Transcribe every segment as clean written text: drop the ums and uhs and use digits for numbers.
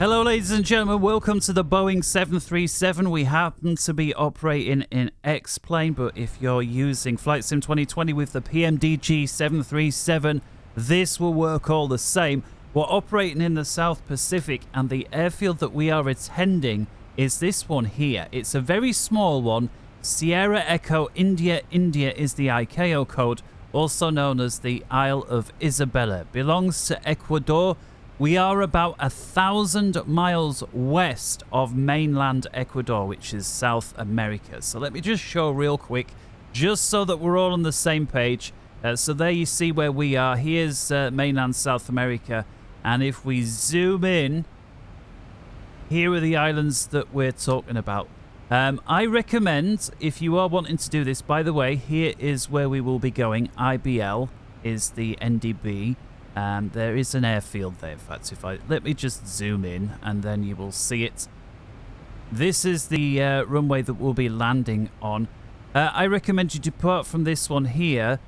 Hello ladies and gentlemen, welcome to the Boeing 737. We happen to be operating in X-Plane, but if you're using Flight Sim 2020 with the PMDG 737, this will work all the same. We're operating in the South Pacific, and the airfield that we are attending is this one here. It's a very small one. Sierra Echo India India is the ICAO code, also known as the Isle of Isabela. Belongs to Ecuador. We are about 1,000 miles west of mainland Ecuador, which is South America. So let me just show real quick, just so that we're all on the same page. So there you see where we are. Here's mainland South America. And if we zoom in, here are the islands that we're talking about. I recommend, if you are wanting to do this, by the way, here is where we will be going. IBL is the NDB. There is an airfield there. In fact, if let me just zoom in and then you will see it. This is the runway that we'll be landing on. I recommend you depart from this one here,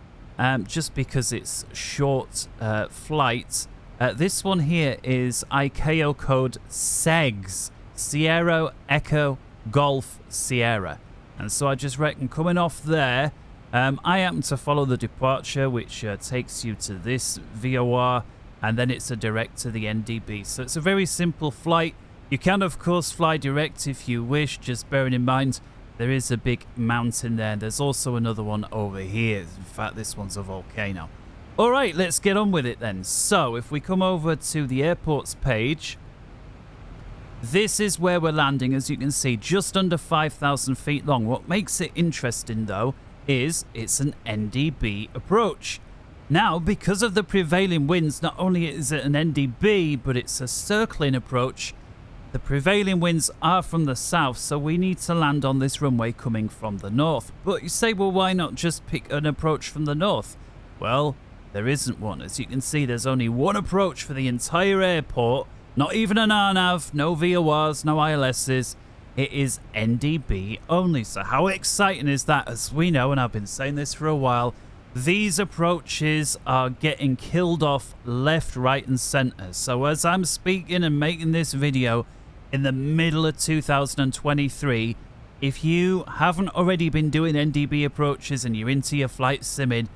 just because it's short flight. This one here is ICAO code SEGS, Sierra Echo Golf Sierra. And so I just reckon coming off there, I happen to follow the departure, which takes you to this VOR, and then it's a direct to the NDB. So it's a very simple flight. You can, of course, fly direct if you wish, just bearing in mind there is a big mountain there. There's also another one over here. In fact, this one's a volcano. All right, let's get on with it then. So if we come over to the airports page, this is where we're landing, as you can see, just under 5,000 feet long. What makes it interesting, though, is it's an NDB approach. Now, because of the prevailing winds, not only is it an NDB, but it's a circling approach. The prevailing winds are from the south, so we need to land on this runway coming from the north. But you say, well, why not just pick an approach from the north? Well, there isn't one. As you can see, there's only one approach for the entire airport. Not even an RNAV, no VORs, no ILSs. It is NDB only. So how exciting is that? As we know, and I've been saying this for a while, these approaches are getting killed off left, right, and center. So as I'm speaking and making this video in the middle of 2023, if you haven't already been doing NDB approaches and you're into your flight simming,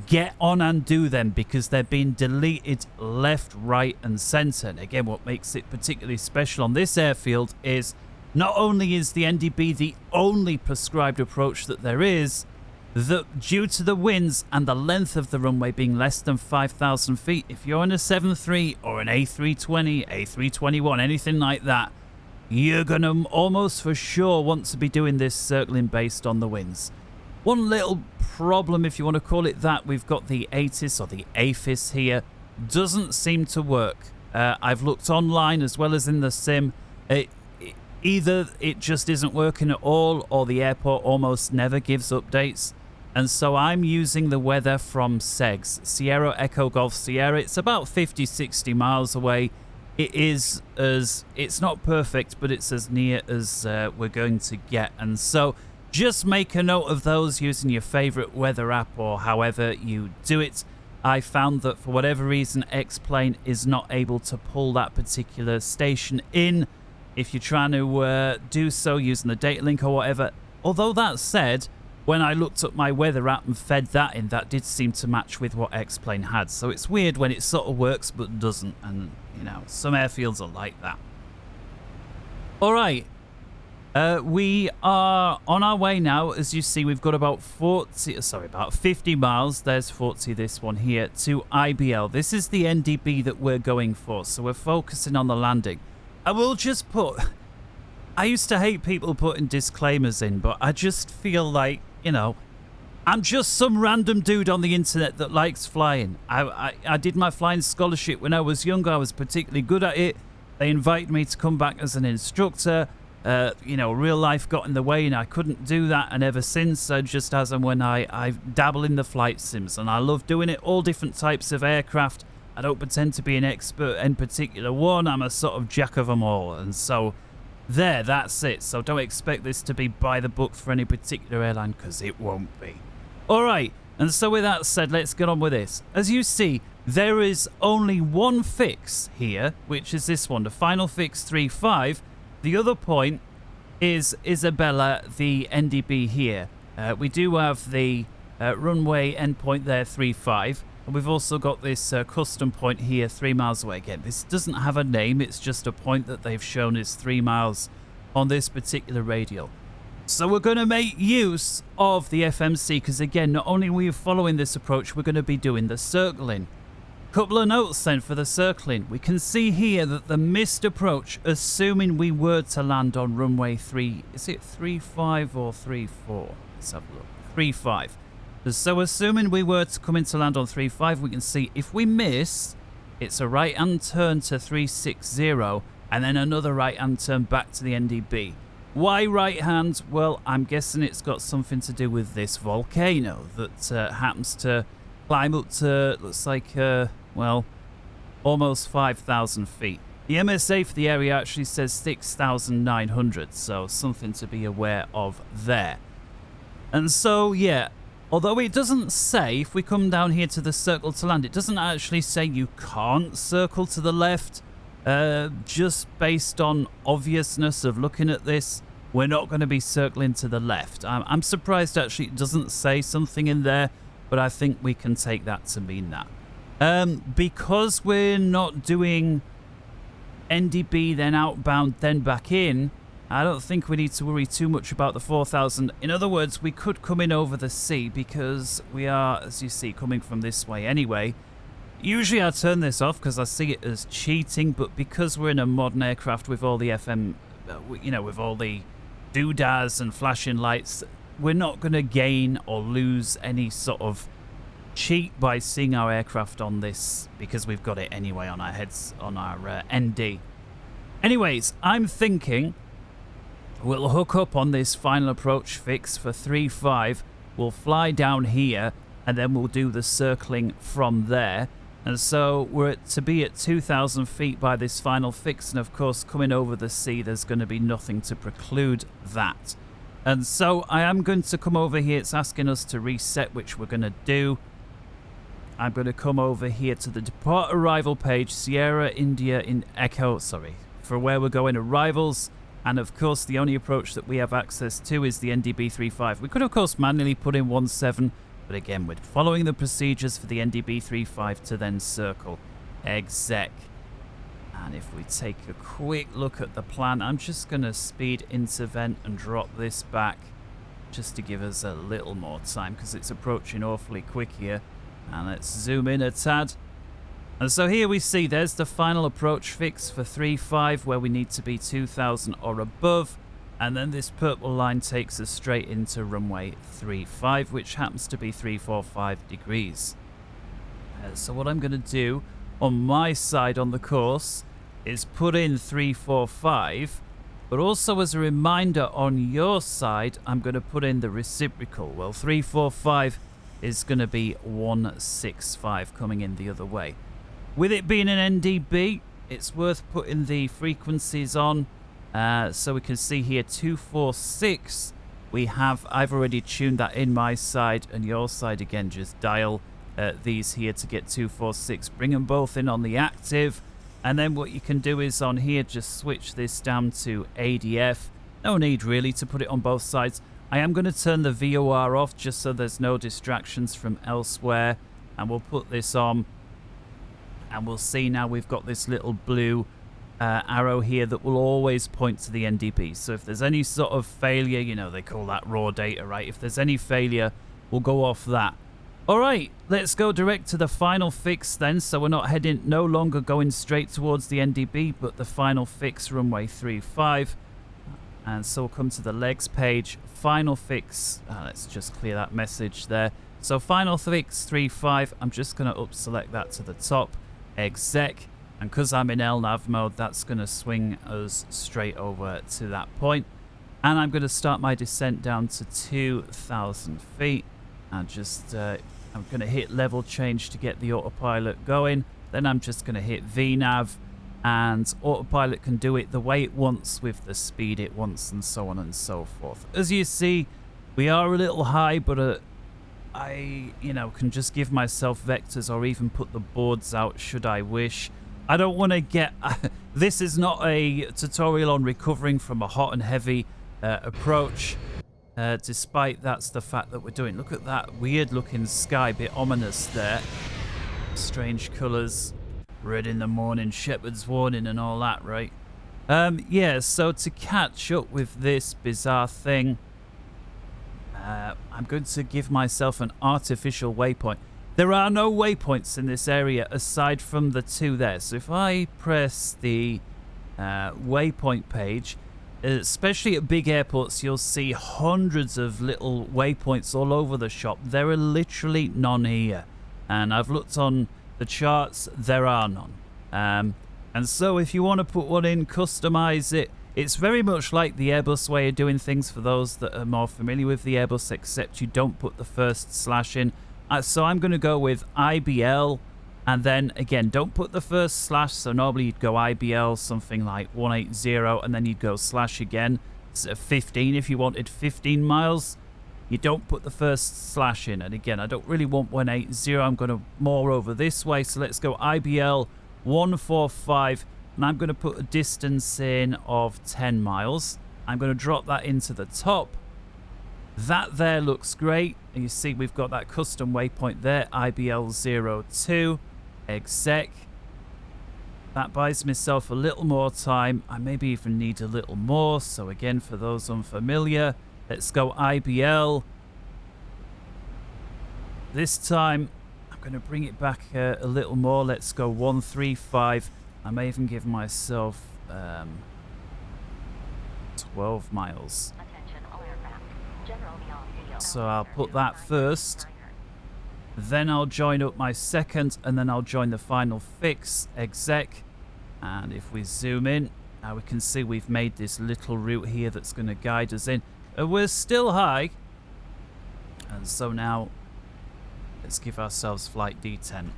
get on and do them, because they're being deleted left, right, and center. And again, what makes it particularly special on this airfield is not only is the NDB the only prescribed approach that there is, that due to the winds and the length of the runway being less than 5,000 feet, if you're on a 7.3 or an A320, A321, anything like that, you're going to almost for sure want to be doing this circling based on the winds. One little problem, if you want to call it that, we've got the ATIS or the AFIS here. Doesn't seem to work. I've looked online as well as in the sim. Either it just isn't working at all, or the airport almost never gives updates. And so I'm using the weather from SEGS, Sierra Echo Golf Sierra. It's about 50-60 miles away. It's not perfect, but it's as near as we're going to get. And so just make a note of those using your favorite weather app or however you do it. I found that for whatever reason, X-Plane is not able to pull that particular station in if you're trying to do so using the data link or whatever. Although that said, when I looked up my weather app and fed that in, that did seem to match with what X-Plane had. So it's weird when it sort of works but doesn't. And, you know, some airfields are like that. All right. We are on our way now. As you see, we've got about 50 miles. There's 40, this one here, to IBL. This is the NDB that we're going for. So we're focusing on the landing. I will just put... I used to hate people putting disclaimers in, but I just feel like, you know, I'm just some random dude on the internet that likes flying. I did my flying scholarship when I was younger. I was particularly good at it. They invited me to come back as an instructor. You know, real life got in the way and I couldn't do that. And ever since, just as and when I dabble in the flight sims. And I love doing it, all different types of aircraft. I don't pretend to be an expert in particular one. I'm a sort of jack of them all. And so there, that's it. So don't expect this to be by the book for any particular airline, because it won't be. All right. And so with that said, let's get on with this. As you see, there is only one fix here, which is this one, the final fix 3.5. The other point is Isabela, the NDB here. We do have the runway endpoint there, 3.5. And we've also got this custom point here 3 miles away. Again, this doesn't have a name. It's just a point that they've shown is 3 miles on this particular radial. So we're going to make use of the FMC because, again, not only are we following this approach, we're going to be doing the circling. Couple of notes then for the circling. We can see here that the missed approach, assuming we were to land on runway 3, is it 3.5 or 3.4? Let's have a look. 3.5. So assuming we were to come in to land on 3.5, we can see if we miss, it's a right-hand turn to 360 and then another right-hand turn back to the NDB. Why right-hand? Well, I'm guessing it's got something to do with this volcano that happens to climb up to, looks like, well, almost 5,000 feet. The MSA for the area actually says 6,900, so something to be aware of there. And so, yeah, although it doesn't say, if we come down here to the circle to land, it doesn't actually say you can't circle to the left. Just based on obviousness of looking at this, we're not going to be circling to the left. I'm surprised actually it doesn't say something in there, but I think we can take that to mean that. Because we're not doing NDB, then outbound, then back in, I don't think we need to worry too much about the 4,000. In other words, we could come in over the sea because we are, as you see, coming from this way anyway. Usually I turn this off because I see it as cheating, but because we're in a modern aircraft with all the FM, you know, with all the doodads and flashing lights, we're not going to gain or lose any sort of cheat by seeing our aircraft on this because we've got it anyway on our heads, on our ND. Anyways, I'm thinking we'll hook up on this final approach fix for 3.5. We'll fly down here and then we'll do the circling from there. And so we're to be at 2,000 feet by this final fix. And of course, coming over the sea, there's going to be nothing to preclude that. And so I am going to come over here. It's asking us to reset, which we're going to do. I'm going to come over here to the depart arrival page, Sierra India in Echo, sorry, for where we're going arrivals. And of course, the only approach that we have access to is the NDB 3.5. We could, of course, manually put in 1.7, but again, we're following the procedures for the NDB 3.5 to then circle exec. And if we take a quick look at the plan, I'm just going to speed into vent and drop this back just to give us a little more time because it's approaching awfully quick here. And let's zoom in a tad. And so here we see there's the final approach fix for 3.5 where we need to be 2,000 or above. And then this purple line takes us straight into runway 3.5, which happens to be 345 degrees. So what I'm going to do on my side on the course is put in 345, but also as a reminder on your side, I'm going to put in the reciprocal. Well, 345 is going to be 165 coming in the other way. With it being an NDB, it's worth putting the frequencies on. So we can see here 246. I've already tuned that in my side, and your side again, just dial these here to get 246. Bring them both in on the active. And then what you can do is on here, just switch this down to ADF. No need really to put it on both sides. I am going to turn the VOR off just so there's no distractions from elsewhere. And we'll put this on. And we'll see now we've got this little blue arrow here that will always point to the NDB. So if there's any sort of failure, you know, they call that raw data, right? If there's any failure, we'll go off that. All right, let's go direct to the final fix then. So we're not heading, no longer going straight towards the NDB, but the final fix, runway 3.5. And so we'll come to the legs page, final fix. Let's just clear that message there. So final fix 3.5, I'm just going to up select that to the top, exec. And because I'm in LNAV mode, that's going to swing us straight over to that point. And I'm going to start my descent down to 2,000 feet. And just, I'm going to hit level change to get the autopilot going. Then I'm just going to hit VNAV. And autopilot can do it the way it wants with the speed it wants and so on and so forth. As you see, we are a little high, but you know, can just give myself vectors or even put the boards out should I wish. I don't want to get... this is not a tutorial on recovering from a hot and heavy approach, despite that's the fact that we're doing. Look at that weird looking sky, bit ominous there. Strange colours, red in the morning, shepherd's warning and all that, right? Yeah, so to catch up with this bizarre thing, I'm going to give myself an artificial waypoint. There are no waypoints in this area aside from the 2 there. So if I press the waypoint page, especially at big airports, you'll see hundreds of little waypoints all over the shop. There are literally none here. And I've looked on the charts, there are none. And so if you want to put one in, customize it. It's very much like the Airbus way of doing things for those that are more familiar with the Airbus, except you don't put the first slash in. So I'm going to go with IBL, and then again, don't put the first slash. So normally you'd go IBL, something like 180, and then you'd go slash again. So 15 if you wanted 15 miles. You don't put the first slash in. And again, I don't really want 180. I'm going to more over this way. So let's go IBL 145. And I'm going to put a distance in of 10 miles. I'm going to drop that into the top. That there looks great. And you see we've got that custom waypoint there, IBL02, exec. That buys myself a little more time. I maybe even need a little more. So again, for those unfamiliar, let's go IBL. This time, I'm going to bring it back a little more. Let's go 135. I may even give myself 12 miles. So I'll put that first. Then I'll join up my second, and then I'll join the final fix, exec. And if we zoom in, now we can see we've made this little route here that's going to guide us in. We're still high. And so now, let's give ourselves flight D10.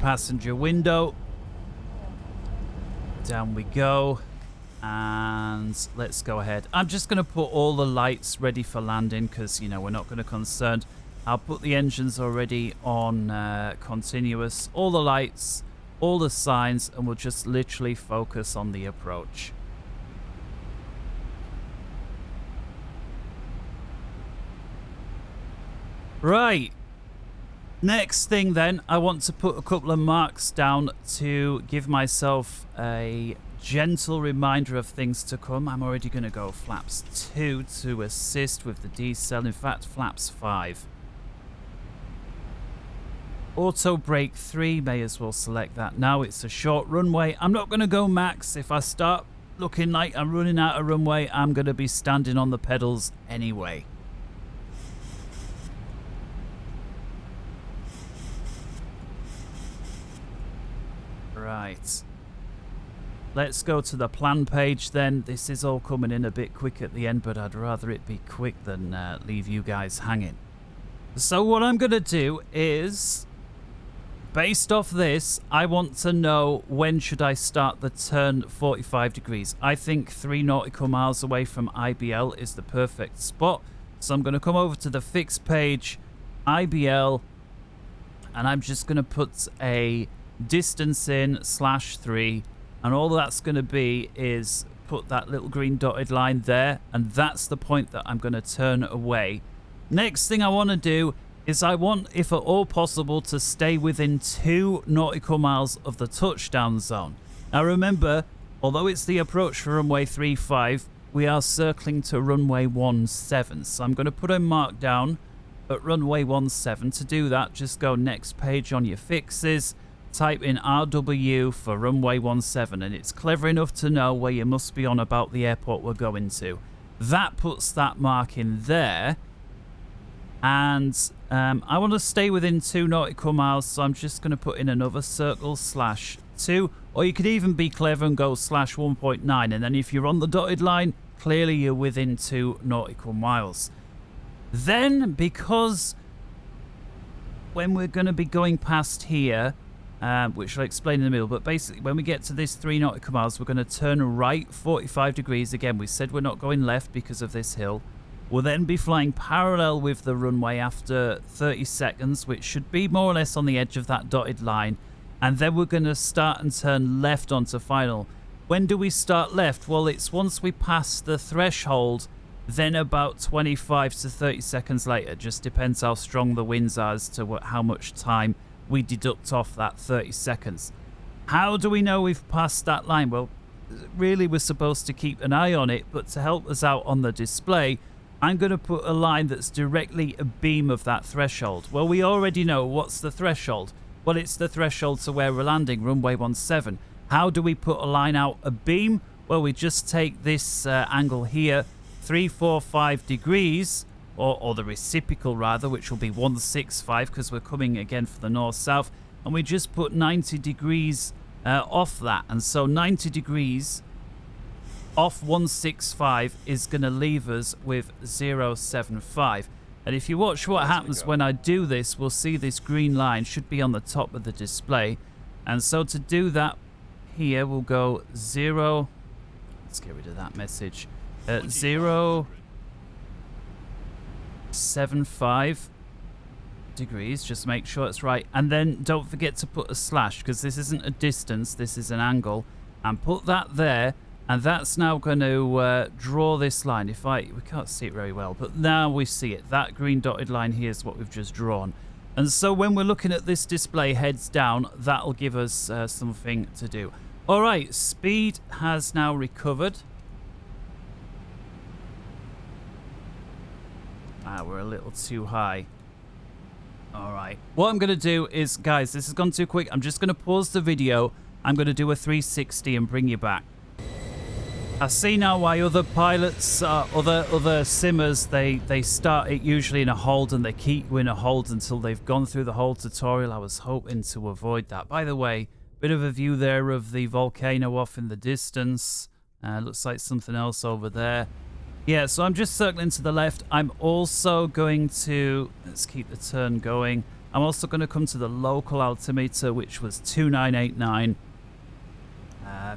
Passenger window. Down we go. And let's go ahead. I'm just going to put all the lights ready for landing because, you know, we're not going to concern. I'll put the engines already on continuous. All the lights, all the signs, and we'll just literally focus on the approach. Right. Next thing then, I want to put a couple of marks down to give myself a gentle reminder of things to come. I'm already going to go flaps 2 to assist with the decel. In fact, flaps 5. Auto brake 3, may as well select that now. It's a short runway. I'm not going to go max. If I start looking like I'm running out of runway, I'm going to be standing on the pedals anyway. Right. Let's go to the plan page then. This is all coming in a bit quick at the end, but I'd rather it be quick than leave you guys hanging. So what I'm going to do is, based off this, I want to know when should I start the turn 45 degrees. I think 3 nautical miles away from IBL is the perfect spot. So I'm going to come over to the fix page, IBL, and I'm just going to put a distance in /3, and all that's going to be is put that little green dotted line there, and that's the point that I'm going to turn away. Next thing I want to do is I want, if at all possible, to stay within 2 nautical miles of the touchdown zone. Now remember, although it's the approach for runway 35, we are circling to runway 17, so I'm going to put a mark down at runway 17. To do that, just go next page on your fixes, type in RW for runway 17, and it's clever enough to know where you must be on about the airport we're going to. That puts that mark in there, and I want to stay within 2 nautical miles, so I'm just going to put in another circle /2, or you could even be clever and go /1.9, and then if you're on the dotted line, clearly you're within 2 nautical miles. Then, because when we're going to be going past here, which I'll explain in the middle, but basically when we get to this 3 nautical miles, we're going to turn right 45 degrees. Again, we said we're not going left because of this hill. We'll then be flying parallel with the runway after 30 seconds, which should be more or less on the edge of that dotted line. And then we're going to start and turn left onto final. When do we start left? Well, it's once we pass the threshold, then about 25 to 30 seconds later. Just depends how strong the winds are as to how much time we deduct off that 30 seconds. How do we know we've passed that line? Well, really we're supposed to keep an eye on it, but to help us out on the display, I'm going to put a line that's directly abeam of that threshold. Well, we already know what's the threshold. Well, it's the threshold to where we're landing, runway 17. How do we put a line out abeam? Well, we just take this angle here, 345 degrees, or the reciprocal rather, which will be 165 because we're coming again for the north-south, and we just put 90 degrees off that. And so 90 degrees off 165 is going to leave us with 075. And if you watch what happens when I do this, we'll see this green line should be on the top of the display. And so to do that, here we'll go 0. Let's get rid of that message. 075 degrees. Just make sure it's right. And then don't forget to put a slash, because this isn't a distance, this is an angle. And put that there. And that's now going to draw this line. We can't see it very well, but now we see it. That green dotted line here is what we've just drawn. And so when we're looking at this display heads down, that'll give us something to do. All right, speed has now recovered. We're a little too high. All right. What I'm going to do is, guys, this has gone too quick. I'm just going to pause the video. I'm going to do a 360 and bring you back. I see now why other pilots, other simmers, they start it usually in a hold and they keep you in a hold until they've gone through the whole tutorial. I was hoping to avoid that. By the way, bit of a view there of the volcano off in the distance. Looks like something else over there. Yeah, so I'm just circling to the left. I'm also going to, let's keep the turn going. I'm also going to come to the local altimeter, which was 2989.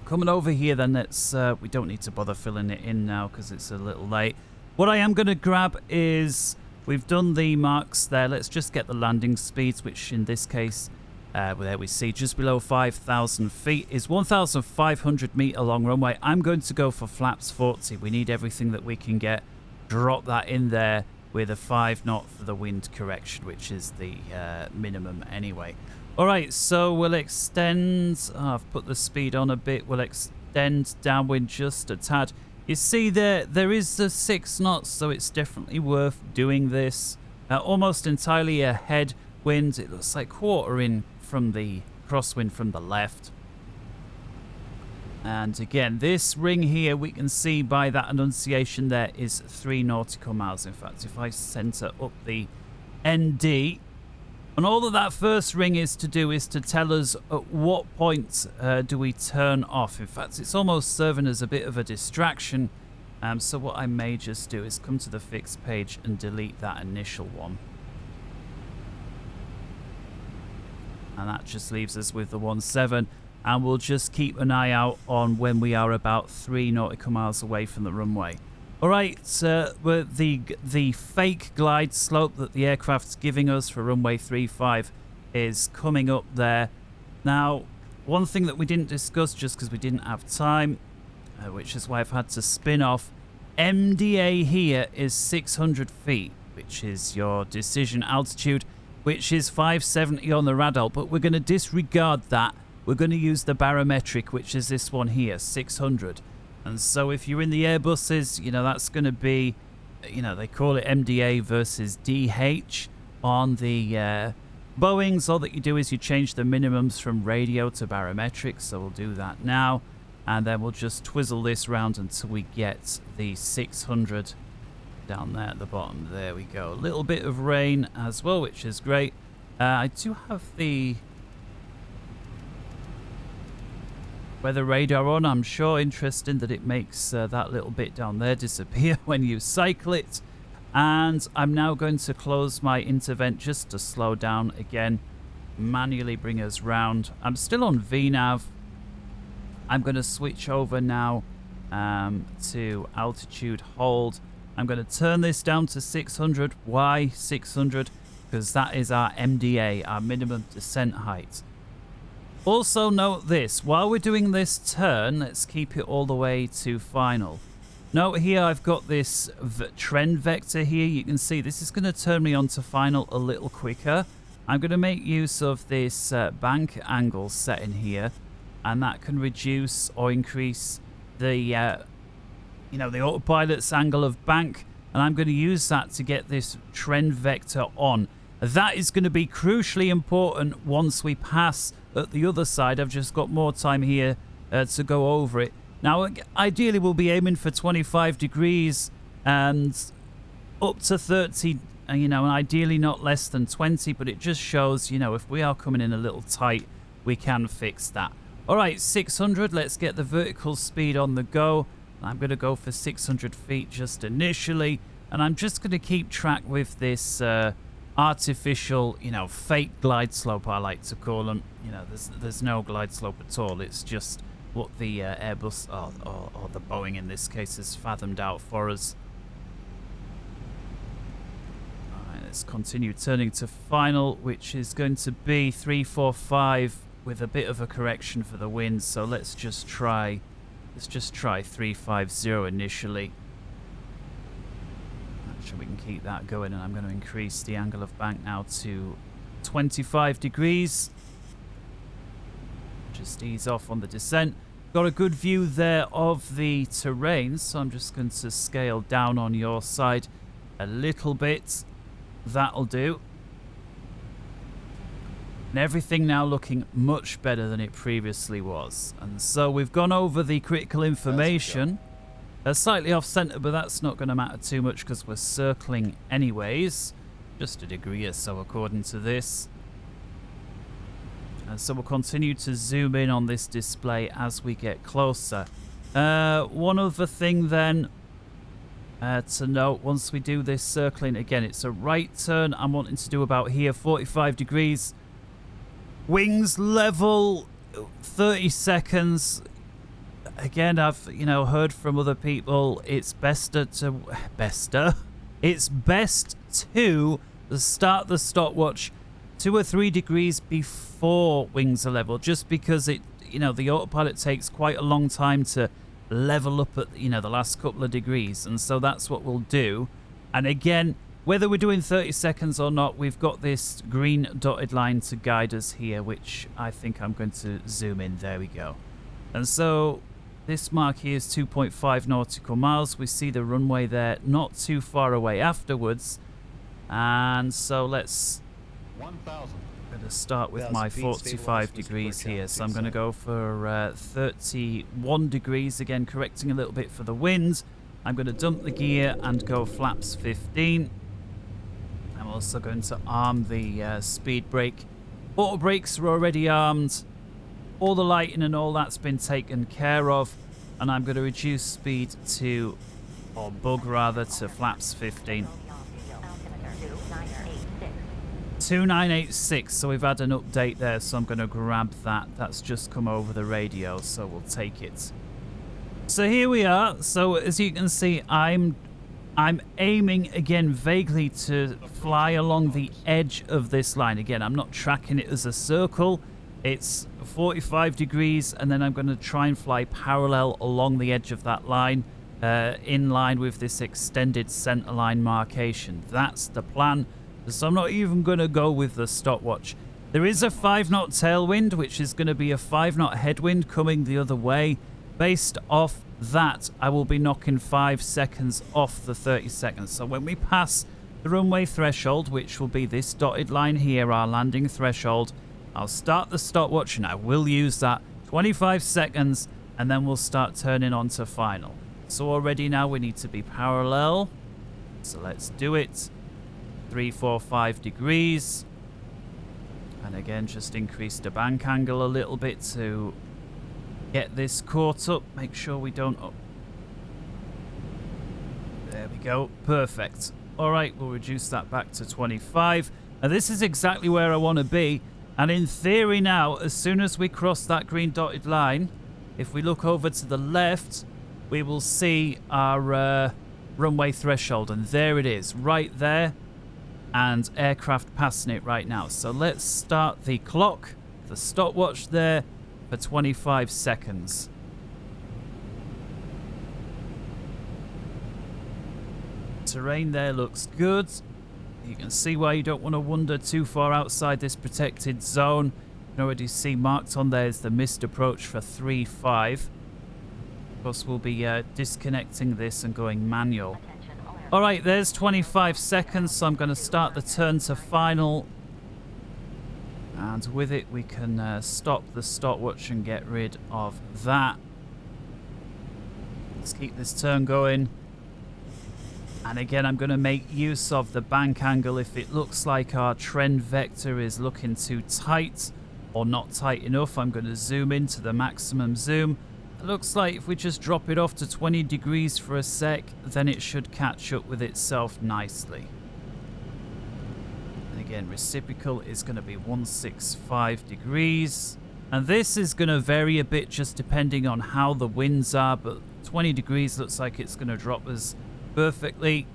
Coming over here, then we don't need to bother filling it in now because it's a little late. What I am going to grab is, we've done the marks there. Let's just get the landing speeds, which in this case, there we see just below 5,000 feet is 1,500 meter long runway. I'm going to go for flaps 40. We need everything that we can get. Drop that in there with a 5 knot for the wind correction, which is the minimum anyway. All right, so we'll extend. I've put the speed on a bit. We'll extend downwind just a tad. You see there is the 6 knots, so it's definitely worth doing this. Almost entirely a headwind. It looks like quartering from the crosswind from the left. And again, this ring here, we can see by that annunciation there is 3 nautical miles. In fact, if I center up the ND, and all that first ring is to do is to tell us at what point do we turn off. In fact, it's almost serving as a bit of a distraction. So what I may just do is come to the fixed page and delete that initial one. And that just leaves us with the 17. And we'll just keep an eye out on when we are about 3 nautical miles away from the runway. All right, the fake glide slope that the aircraft's giving us for runway 35 is coming up there. Now, one thing that we didn't discuss just because we didn't have time, which is why I've had to spin off, MDA here is 600 feet, which is your decision altitude, which is 570 on the radar, but we're going to disregard that. We're going to use the barometric, which is this one here, 600. And so if you're in the Airbuses, you know, that's going to be, you know, they call it MDA versus DH. On the Boeings, all that you do is you change the minimums from radio to barometric. So we'll do that now. And then we'll just twizzle this round until we get the 600 down there at the bottom. There we go. A little bit of rain as well, which is great. I do have the weather radar on. I'm sure interesting that it makes that little bit down there disappear when you cycle it. And I'm now going to close my intervent just to slow down again, manually bring us round. I'm still on VNAV. I'm going to switch over now to altitude hold. I'm going to turn this down to 600. Why 600? Because that is our MDA, our minimum descent height. Also note this, while we're doing this turn, let's keep it all the way to final. Note here I've got this trend vector here. You can see this is going to turn me on to final a little quicker. I'm going to make use of this bank angle setting here, and that can reduce or increase the the autopilot's angle of bank, and I'm going to use that to get this trend vector on. That is going to be crucially important once we pass at the other side. I've just got more time here to go over it. Now, ideally, we'll be aiming for 25 degrees and up to 30, and ideally not less than 20, but it just shows, if we are coming in a little tight, we can fix that. All right, 600, let's get the vertical speed on the go. I'm going to go for 600 feet just initially, and I'm just going to keep track with this artificial, fake glide slope, I like to call them. There's no glide slope at all. It's just what the Airbus or the Boeing in this case has fathomed out for us. All right, let's continue turning to final, which is going to be 345 with a bit of a correction for the wind. So let's just try 350 initially. Actually, we can keep that going, and I'm going to increase the angle of bank now to 25 degrees. Just ease off on the descent. Got a good view there of the terrain, so I'm just going to scale down on your side a little bit. That'll do. And everything now looking much better than it previously was. And so we've gone over the critical information. Slightly off center, but that's not going to matter too much because we're circling anyways. Just a degree or so according to this. And so we'll continue to zoom in on this display as we get closer. One other thing then to note, once we do this circling, again, it's a right turn. I'm wanting to do about here, 45 degrees. Wings level, 30 seconds. Again, I've, heard from other people, it's best to start the stopwatch 2 or 3 degrees before wings are level, just because the autopilot takes quite a long time to level up at, the last couple of degrees. And so that's what we'll do. And again, whether we're doing 30 seconds or not, we've got this green dotted line to guide us here, which I think I'm going to zoom in. There we go. And so this mark here is 2.5 nautical miles. We see the runway there not too far away afterwards. And so let's... 1,000. I'm going to start with my 45 degrees here. So I'm going to go for 31 degrees. Again, correcting a little bit for the wind. I'm going to dump the gear and go flaps 15. I'm also going to arm the speed brake. Auto brakes are already armed. All the lighting and all that's been taken care of. And I'm going to reduce speed to, or bug rather, to flaps 15. 2986, so we've had an update there, so I'm going to grab that. That's just come over the radio, so we'll take it. So here we are. So as you can see, I'm aiming again vaguely to fly along the edge of this line. Again, I'm not tracking it as a circle. It's 45 degrees, and then I'm going to try and fly parallel along the edge of that line, in line with this extended center line marcation. That's the plan. So I'm not even going to go with the stopwatch. There is a 5-knot tailwind, which is going to be a 5-knot headwind coming the other way. Based off that, I will be knocking 5 seconds off the 30 seconds. So when we pass the runway threshold, which will be this dotted line here, our landing threshold, I'll start the stopwatch, and I will use that 25 seconds, and then we'll start turning on to final. So already now we need to be parallel. So let's do it. 345 degrees. And again, just increase the bank angle a little bit to get this caught up. Make sure we don't... Oh. There we go. Perfect. All right, we'll reduce that back to 25. And this is exactly where I want to be. And in theory now, as soon as we cross that green dotted line, if we look over to the left, we will see our runway threshold, and there it is, right there, and aircraft passing it right now. So let's start the clock, the stopwatch there, for 25 seconds. Terrain there looks good. You can see why you don't want to wander too far outside this protected zone. You can already see marked on there is the missed approach for 3-5. Of course, we'll be disconnecting this and going manual. Alright, there's 25 seconds, so I'm going to start the turn to final. And with it, we can stop the stopwatch and get rid of that. Let's keep this turn going. And again, I'm going to make use of the bank angle if it looks like our trend vector is looking too tight or not tight enough. I'm going to zoom into the maximum zoom. It looks like if we just drop it off to 20 degrees for a sec, then it should catch up with itself nicely. And again, reciprocal is going to be 165 degrees. And this is going to vary a bit just depending on how the winds are, but 20 degrees looks like it's going to drop us perfectly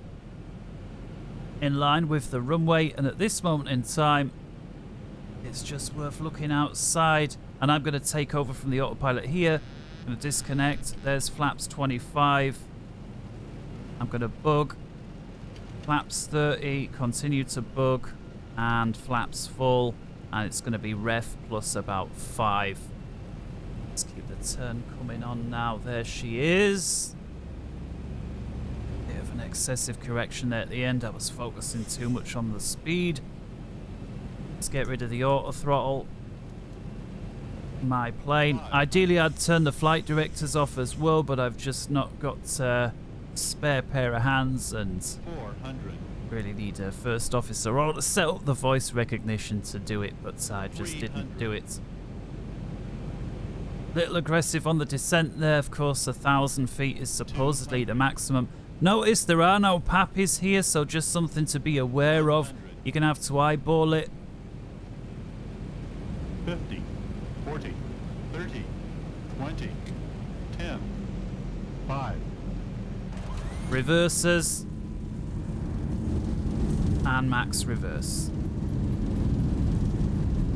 in line with the runway. And at this moment in time, it's just worth looking outside. And I'm going to take over from the autopilot here. I'm going to disconnect. There's flaps 25. I'm going to bug. Flaps 30. Continue to bug. And flaps full. And it's going to be ref plus about 5. Let's keep the turn coming on now. There she is. Bit of an excessive correction there at the end. I was focusing too much on the speed. Let's get rid of the auto throttle. My plane. Ideally, I'd turn the flight directors off as well, but I've just not got a spare pair of hands and 400. Really need a first officer or to set up the voice recognition to do it, but I just didn't do it. Little aggressive on the descent there. Of course, 1,000 feet is supposedly the maximum. Notice there are no pappies here, so just something to be aware of. You're going to have to eyeball it. 50, 40, 30, 20, 10, 5. Reverses. And max reverse.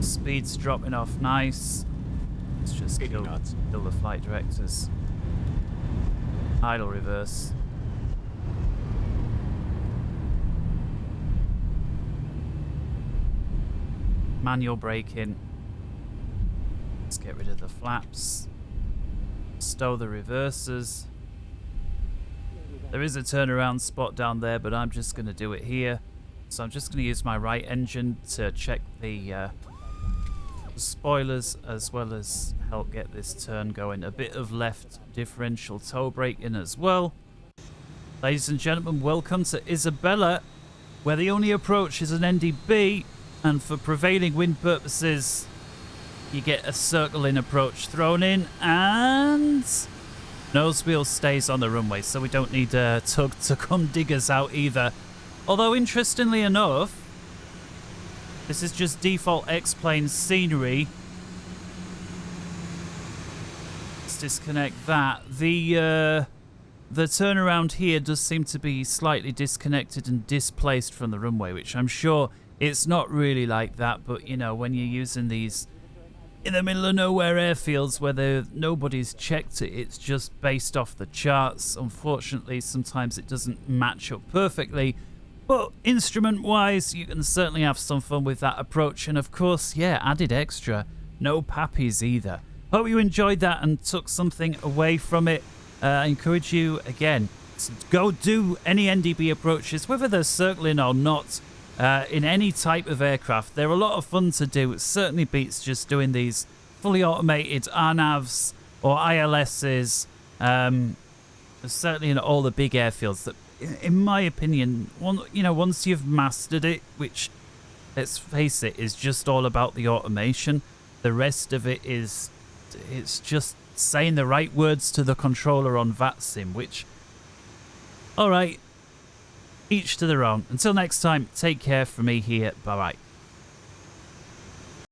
Speed's dropping off nice. Let's just kill the flight directors. Idle reverse. Manual braking. Let's get rid of the flaps. Stow the reverses. There is a turnaround spot down there, but I'm just going to do it here. So I'm just going to use my right engine to check the spoilers as well as help get this turn going. A bit of left differential toe brake in as well. Ladies and gentlemen, welcome to Isabela, where the only approach is an NDB, and for prevailing wind purposes, you get a circling approach thrown in, and nose wheel stays on the runway, so we don't need a tug to come dig us out either. Although, interestingly enough, this is just default X-plane scenery. Let's disconnect that. The turnaround here does seem to be slightly disconnected and displaced from the runway, which I'm sure it's not really like that, but, you know, when you're using these in the middle of nowhere airfields where nobody's checked it, it's just based off the charts. Unfortunately, sometimes it doesn't match up perfectly. But instrument-wise, you can certainly have some fun with that approach. And of course, yeah, added extra, no pappies either. Hope you enjoyed that and took something away from it. I encourage you, again, to go do any NDB approaches, whether they're circling or not, in any type of aircraft. They're a lot of fun to do. It certainly beats just doing these fully automated RNAVs or ILSs. Certainly in all the big airfields that, in my opinion, once you've mastered it, which, let's face it, is just all about the automation, the rest of it it's just saying the right words to the controller on VATSIM, which, all right, each to their own. Until next time, take care from me here. Bye-bye.